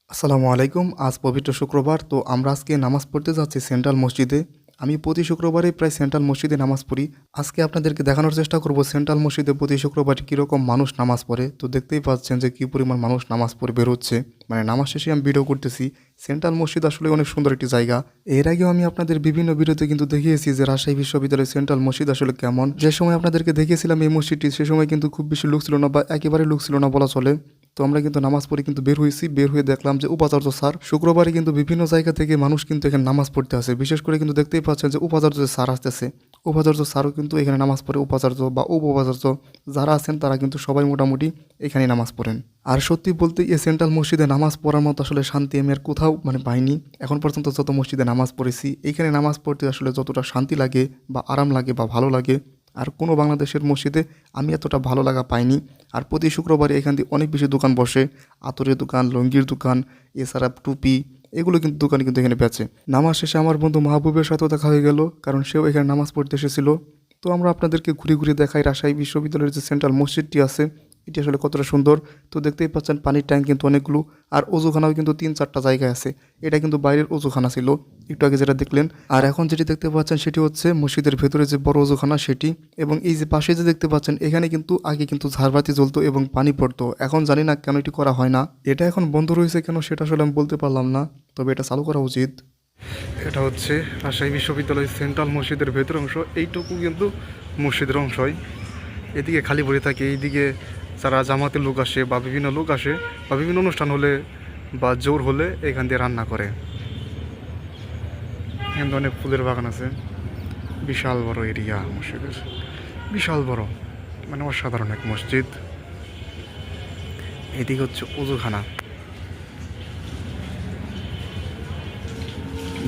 আসসালামু আলাইকুম। আজ পবিত্র শুক্রবার। তো আমরা আজকে নামাজ পড়তে যাচ্ছি সেন্ট্রাল মসজিদে। আমি প্রতি শুক্রবারেই প্রায় সেন্ট্রাল মসজিদে নামাজ পড়ি। আজকে আপনাদেরকে দেখানোর চেষ্টা করব সেন্ট্রাল মসজিদে প্রতি শুক্রবার কীরকম মানুষ নামাজ পড়ে। তো দেখতেই পাচ্ছেন যে কী পরিমাণ মানুষ নামাজ পড়ে বের হচ্ছে। মানে নামাজ শেষে আমি ভিডিও করতেছি। সেন্ট্রাল মসজিদ আসলে অনেক সুন্দর একটি জায়গা। এর আগেও আমি আপনাদের বিভিন্ন ভিডিওতে কিন্তু দেখিয়েছি যে রাজশাহী বিশ্ববিদ্যালয়ের সেন্ট্রাল মসজিদ আসলে কেমন। যে সময় আপনাদেরকে দেখিয়েছিলাম এই মসজিদটি, সে সময় কিন্তু খুব বেশি লোক ছিল না বা একেবারে লোক ছিল না বলা চলে। তো আমরা কিন্তু নামাজ পড়ে কিন্তু বের হয়েছি। বের হয়ে দেখলাম যে উপাচার্য স্যার, শুক্রবারে কিন্তু বিভিন্ন জায়গা থেকে মানুষ কিন্তু এখানে নামাজ পড়তে আসে। বিশেষ করে কিন্তু দেখতেই পাচ্ছেন যে উপাচার্য স্যার আসতেছে। উপাচার্য স্যারও কিন্তু এখানে নামাজ পড়ে। উপাচার্য বা উপাচার্য যারা আছেন তারা কিন্তু সবাই মোটামুটি এখানে নামাজ পড়েন। আর সত্যি বলতে এই সেন্ট্রাল মসজিদে নামাজ পড়ার মতো আসলে শান্তি আমি আর কোথাও পাইনি। এখন পর্যন্ত যত মসজিদে নামাজ পড়েছি, এইখানে নামাজ পড়তে আসলে যতটা শান্তি লাগে বা আরাম লাগে বা ভালো লাগে, আর কোনো বাংলাদেশের মসজিদে আমি এতটা ভালো লাগা পাইনি। আর প্রতি শুক্রবারে এখান দিয়ে অনেক বেশি দোকান বসে। আতরের দোকান, লুঙ্গির দোকান, এছাড়া টুপি, এগুলো কিন্তু দোকান কিন্তু এখানে বেচে। নামাজ শেষে আমার বন্ধু মাহবুবের সাথেও দেখা হয়ে গেল, কারণ সেও এখানে নামাজ পড়তে এসেছিল। তো আমরা আপনাদেরকে ঘুরে ঘুরে দেখাই রাজশাহী বিশ্ববিদ্যালয়ের যে সেন্ট্রাল মসজিদটি আছে, এটি আসলে কতটা সুন্দর। তো দেখতেই পাচ্ছেন পানির ট্যাঙ্ক কিন্তু অনেকগুলো, আর অজুখানাও কিন্তু 3-4টা জায়গায় আছে। এটা কিন্তু বাইরের অজুখানা ছিল একটু আগে যেটা দেখলেন। আর এখন যেটি দেখতে পাচ্ছেন সেটি হচ্ছে মসজিদের ভেতরে যে বড় অজুখানা সেটি। এবং এই যে পাশে যে দেখতে পাচ্ছেন, এখানে কিন্তু আগে কিন্তু ঝাড়বাতি জ্বলতো এবং পানি পড়তো। এখন জানি না কেন এটি করা হয় না। এটা এখন বন্ধ রয়েছে কেন সেটা আসলে আমি বলতে পারলাম না, তবে এটা চালু করা উচিত। এটা হচ্ছে রাজশাহী বিশ্ববিদ্যালয়ের সেন্ট্রাল মসজিদের ভেতর অংশ। এইটুকু কিন্তু মসজিদের অংশই। এদিকে খালি পড়ে থাকে, এইদিকে যারা জামাতের লোক আসে বা বিভিন্ন লোক আসে বা বিভিন্ন অনুষ্ঠান হলে বা জোর হলে এখান দিয়ে রান্না করে। এখানে অনেক ফুলের বাগান আছে। বিশাল বড় এরিয়া মসজিদের, বিশাল বড়, মানে অসাধারণ এক মসজিদ। এদিকে হচ্ছে অজুখানা।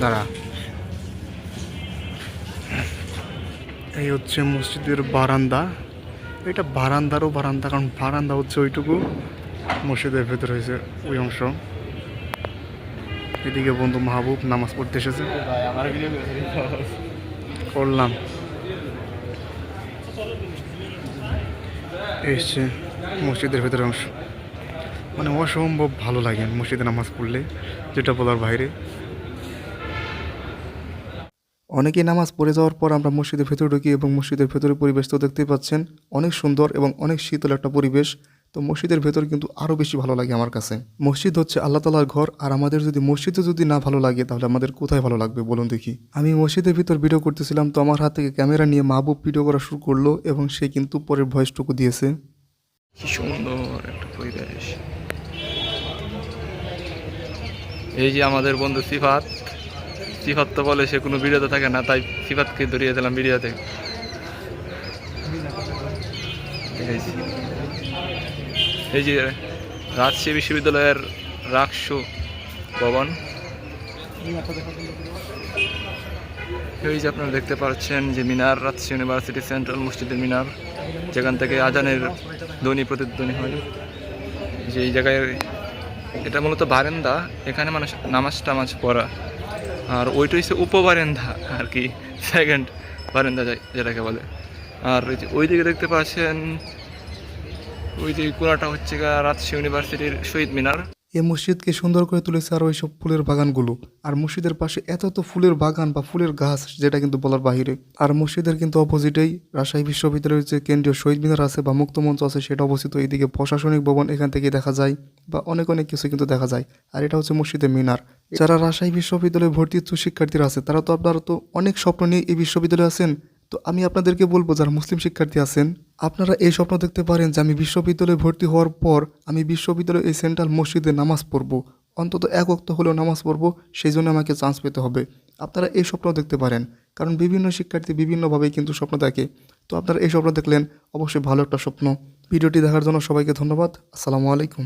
দাঁড়া, এই হচ্ছে মসজিদের বারান্দা। এটা বারান্দারও বারান্দা, কারণ বারান্দা হচ্ছে ওইটুকু, মসজিদের ভেতরে হয়েছে ওই অংশ। এদিকে বন্ধু মাহবুব নামাজ পড়তে এসেছে, করলাম এসছে মসজিদের ভেতরের অংশ। মানে অসম্ভব ভালো লাগে মসজিদে নামাজ পড়লে, যেটা বলার বাইরে। অনেকেই নামাজ পড়ে যাওয়ার পর আমরা মসজিদের ভেতরে ঢুকি এবং মসজিদের ভেতরের পরিবেশ তো দেখতেই পাচ্ছেন, অনেক সুন্দর এবং অনেক শীতল একটা পরিবেশ। তো মসজিদের ভেতর কিন্তু আরও বেশি ভালো লাগে আমার কাছে। মসজিদ হচ্ছে আল্লাহ তাআলার ঘর, আর আমাদের যদি মসজিদে যদি না ভালো লাগে তাহলে আমাদের কোথায় ভালো লাগবে বলুন দেখি। আমি মসজিদের ভিতর ভিডিও করতেছিলাম, তো আমার হাত থেকে ক্যামেরা নিয়ে মাহবুব ভিডিও করা শুরু করলো এবং সে কিন্তু পরের ভয়েসটুকু দিয়েছে। কি সুন্দর একটা পরিবেশ। এই যে আমাদের বন্ধু সিফাত, সিফাত তো বলে সে কোনো ভিডিওতে থাকে না, তাই সিফাতকে ধরিয়ে দিলাম ভিডিওতে। এই যে রাজশাহী বিশ্ববিদ্যালয়ের রাকসু ভবন, এই যে আপনারা দেখতে পাচ্ছেন যে মিনার, রাজশাহী ইউনিভার্সিটি সেন্ট্রাল মসজিদের মিনার, যেখান থেকে আজানের ধ্বনি প্রতিধ্বনি হয়। যে এই জায়গায়, এটা মূলত বারেন্দা, এখানে মানুষ নামাজ টামাজ পড়া। আর ওইটা হচ্ছে উপবারেন্দা আর কি, সেকেন্ড বারেন্দা যেটাকে বলে। আর ওই দিকে দেখতে পাচ্ছেন, ওই যে কোনাটা হচ্ছে রাজশাহী ইউনিভার্সিটির শহীদ মিনার। এই মসজিদকে সুন্দর করে তুলেছে আর ওইসব ফুলের বাগানগুলো। আর মসজিদের পাশে এত ফুলের বাগান বা ফুলের গাছ, যেটা কিন্তু বলার বাহিরে। আর মসজিদের কিন্তু অপোজিটেই রাজশাহী বিশ্ববিদ্যালয়ের যে কেন্দ্রীয় শহীদ মিনার আছে বা মুক্ত মঞ্চ আছে সেটা অবস্থিত। এইদিকে প্রশাসনিক ভবন এখান থেকে দেখা যায়, বা অনেক অনেক কিছু কিন্তু দেখা যায়। আর এটা হচ্ছে মসজিদের মিনার। যারা রাজশাহী বিশ্ববিদ্যালয়ে ভর্তি ইচ্ছুক শিক্ষার্থীরা আছে, তারা তো আপনারা তো অনেক স্বপ্ন নিয়ে এই বিশ্ববিদ্যালয়ে আছেন। তো আমি আপনাদেরকে বলবো, যারা মুসলিম শিক্ষার্থী আছেন, আপনারা এই স্বপ্ন দেখতে পারেন যে আমি বিশ্ববিদ্যালয়ে ভর্তি হওয়ার পর আমি বিশ্ববিদ্যালয়ে এই সেন্ট্রাল মসজিদে নামাজ পড়ব, অন্তত এক ওয়াক্ত হলেও নামাজ পড়ব, সেই জন্য আমাকে চান্স পেতে হবে। আপনারা এই স্বপ্ন দেখতে পারেন, কারণ বিভিন্ন শিক্ষার্থী বিভিন্নভাবেই কিন্তু স্বপ্ন দেখে। তো আপনারা এই স্বপ্ন দেখলেন, অবশ্যই ভালো একটা স্বপ্ন। ভিডিওটি দেখার জন্য সবাইকে ধন্যবাদ। আসসালামু আলাইকুম।